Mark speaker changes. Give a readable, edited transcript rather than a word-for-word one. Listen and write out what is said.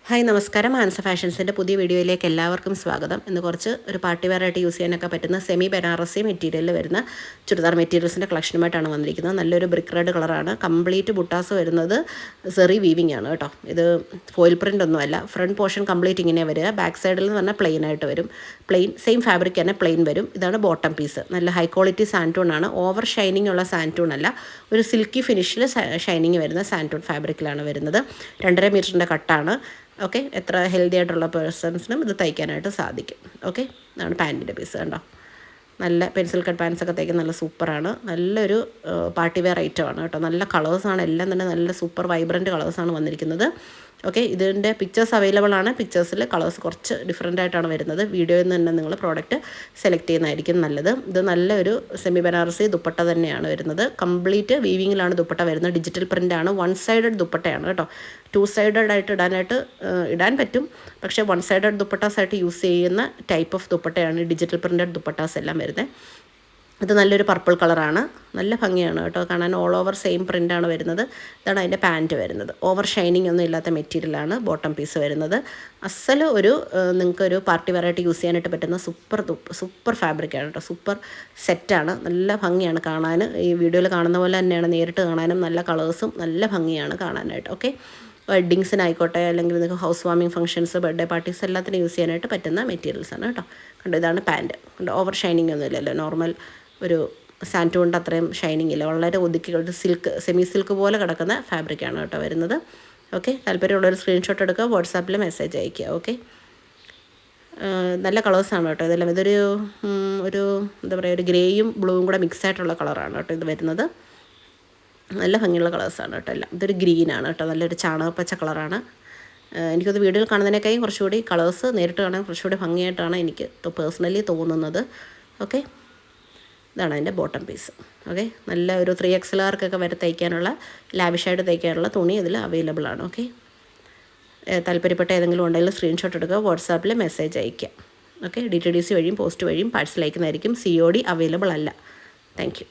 Speaker 1: Hi നമസ്കാരം. ആൻസ ഫാഷൻസിൻ്റെ പുതിയ വീഡിയോയിലേക്ക് എല്ലാവർക്കും സ്വാഗതം. ഇന്ന് കുറച്ച് ഒരു പാർട്ടി വെയറായിട്ട് യൂസ് ചെയ്യാനൊക്കെ പറ്റുന്ന സെമി ബനാറസി മെറ്റീരിയലിൽ വരുന്ന ചുരിദാർ മെറ്റീരിയൽസിൻ്റെ കളക്ഷനുമായിട്ടാണ് വന്നിരിക്കുന്നത്. നല്ലൊരു ബ്രിക്ക് റെഡ് കളറാണ്. കംപ്ലീറ്റ് ബുട്ടാസ് വരുന്നത് സെറി വീവിംഗ് ആണ് കേട്ടോ. ഇത് ഫോയിൽ പ്രിൻ്റ് ഒന്നുമല്ല. ഫ്രണ്ട് പോർഷൻ കംപ്ലീറ്റ് ഇങ്ങനെ വരിക. ബാക്ക് സൈഡിൽ നിന്ന് പറഞ്ഞാൽ പ്ലെയിൻ ആയിട്ട് വരും. പ്ലെയിൻ സെയിം ഫാബ്രിക് തന്നെ പ്ലെയിൻ വരും. ഇതാണ് ബോട്ടം പീസ്. നല്ല ഹൈ ക്വാളിറ്റി സാൻറ്റൂൺ ആണ്. ഓവർ ഷൈനിങ് ഉള്ള സാൻറ്റൂൺ അല്ല. ഒരു സിൽക്കി ഫിനിഷിൽ ഷൈനിങ് വരുന്ന സാൻറ്റൂൺ ഫാബ്രിക്കിലാണ് വരുന്നത്. 2.5 മീറ്ററിൻ്റെ കട്ടാണ്. ഓക്കെ, എത്ര ഹെൽത്തി ആയിട്ടുള്ള പേഴ്സൺസിനും ഇത് തയ്ക്കാനായിട്ട് സാധിക്കും. ഓക്കെ, ഇതാണ് പാൻറ്റിൻ്റെ പീസ്. കണ്ടോ, നല്ല പെൻസിൽ കട്ട് പാൻസൊക്കെ തയ്ക്കാൻ നല്ല സൂപ്പറാണ്. നല്ലൊരു പാർട്ടി വെയർ ഐറ്റമാണ് കേട്ടോ. നല്ല കളേഴ്സാണ്, എല്ലാം തന്നെ നല്ല സൂപ്പർ വൈബ്രൻറ്റ് കളേഴ്സാണ് വന്നിരിക്കുന്നത്. ഓക്കെ, ഇതിൻ്റെ പിക്ചേഴ്സ് അവൈലബിൾ ആണ്. പിക്ചേഴ്സിൽ കളേഴ്സ് കുറച്ച് ഡിഫറെൻ്റ് ആയിട്ടാണ് വരുന്നത്. വീഡിയോയിൽ നിന്ന് തന്നെ നിങ്ങൾ പ്രോഡക്റ്റ് സെലക്ട് ചെയ്യുന്നതായിരിക്കും നല്ലത്. ഇത് നല്ലൊരു സെമി ബനാറസി ദുപ്പട്ട തന്നെയാണ് വരുന്നത്. കംപ്ലീറ്റ് വീവിങ്ങിലാണ് ദുപ്പട്ട വരുന്നത്. ഡിജിറ്റൽ പ്രിൻ്റാണ്. 1 സൈഡഡ് ദുപ്പട്ടയാണ് കേട്ടോ. 2 സൈഡഡ് ആയിട്ട് ഇടാൻ പറ്റും. പക്ഷേ 1 സൈഡഡ് ദുപ്പട്ടാസ് ആയിട്ട് യൂസ് ചെയ്യുന്ന ടൈപ്പ് ഓഫ് ദുപ്പട്ടയാണ് ഡിജിറ്റൽ പ്രിൻ്റഡ് ദുപ്പട്ടാസ് എല്ലാം വരുന്നത്. ഇത് നല്ലൊരു പർപ്പിൾ കളറാണ്. നല്ല ഭംഗിയാണ് കേട്ടോ കാണാൻ. ഓൾ ഓവർ സെയിം പ്രിൻ്റാണ് വരുന്നത്. ഇതാണ് അതിൻ്റെ പാൻറ്റ് വരുന്നത്. ഓവർ ഷൈനിങ് ഒന്നും ഇല്ലാത്ത മെറ്റീരിയലാണ് ബോട്ടം പീസ് വരുന്നത്. അസല് ഒരു നിങ്ങൾക്കൊരു പാർട്ടി വെയറായിട്ട് യൂസ് ചെയ്യാനായിട്ട് പറ്റുന്ന സൂപ്പർ ഫാബ്രിക്കാണ് കേട്ടോ. സൂപ്പർ സെറ്റാണ്. നല്ല ഭംഗിയാണ് കാണാൻ. ഈ വീഡിയോയിൽ കാണുന്ന പോലെ തന്നെയാണ് നേരിട്ട് കാണാനും. നല്ല കളേഴ്സും നല്ല ഭംഗിയാണ് കാണാനായിട്ട്. ഓക്കെ, വെഡ്ഡിങ്സിനായിക്കോട്ടെ, അല്ലെങ്കിൽ നിങ്ങൾക്ക് ഹൗസ് വാമിങ് ഫംഗ്ഷൻസ്, ബർത്ത്ഡേ പാർട്ടീസ് എല്ലാത്തിനും യൂസ് ചെയ്യാനായിട്ട് പറ്റുന്ന മെറ്റീരിയൽസാണ് കേട്ടോ. കണ്ടോ, ഇതാണ് പാൻറ്റ്. കണ്ടോ, ഓവർ ഷൈനിങ് ഒന്നും ഇല്ലല്ലോ. നോർമൽ ഒരു സാൻറ്റൂണിൻ്റെ അത്രയും ഷൈനിങ് ഇല്ല. വളരെ ഒതുക്കി സിൽക്ക്, സെമി സിൽക്ക് പോലെ കിടക്കുന്ന ഫാബ്രിക്കാണ് കേട്ടോ വരുന്നത്. ഓക്കെ, താല്പര്യമുള്ളൊരു സ്ക്രീൻഷോട്ട് എടുക്കുക, വാട്സാപ്പിൽ മെസ്സേജ് അയയ്ക്കുക. ഓക്കെ, നല്ല കളേഴ്സാണ് കേട്ടോ ഇതെല്ലാം. ഇതൊരു എന്താ പറയുക, ഒരു ഗ്രേയും ബ്ലൂവും കൂടെ മിക്സ് ആയിട്ടുള്ള കളറാണ് കേട്ടോ ഇത് വരുന്നത്. നല്ല ഭംഗിയുള്ള കളേഴ്സാണ് കേട്ടോ എല്ലാം. ഇതൊരു ഗ്രീനാണ് കേട്ടോ. നല്ലൊരു ചാണകപ്പച്ച കളറാണ്. എനിക്കത് വീഡിയോയിൽ കാണുന്നതിനേക്കാളും കുറച്ചുകൂടി കളേഴ്സ് നേരിട്ട് കാണാൻ കുറച്ചുകൂടി ഭംഗിയായിട്ടാണ് എനിക്ക് പേഴ്സണലി തോന്നുന്നത്. ഓക്കെ, ഇതാണ് അതിൻ്റെ ബോട്ടം പീസ്. ഓക്കെ, നല്ല ഒരു 3XLർക്കൊക്കെ വരെ തയ്ക്കാനുള്ള, ലാവിഷായിട്ട് തയ്ക്കാനുള്ള തുണി ഇതിൽ അവൈലബിൾ ആണ്. ഓക്കെ, താല്പര്യപ്പെട്ട ഏതെങ്കിലും ഉണ്ടെങ്കിൽ സ്ക്രീൻഷോട്ട് എടുക്കുക, വാട്സാപ്പിൽ മെസ്സേജ് അയയ്ക്കുക. ഓക്കെ, DTDC വഴിയും പോസ്റ്റ് വഴിയും പാഴ്സൽ അയക്കുന്നതായിരിക്കും. COD അവൈലബിൾ അല്ല. Thank you.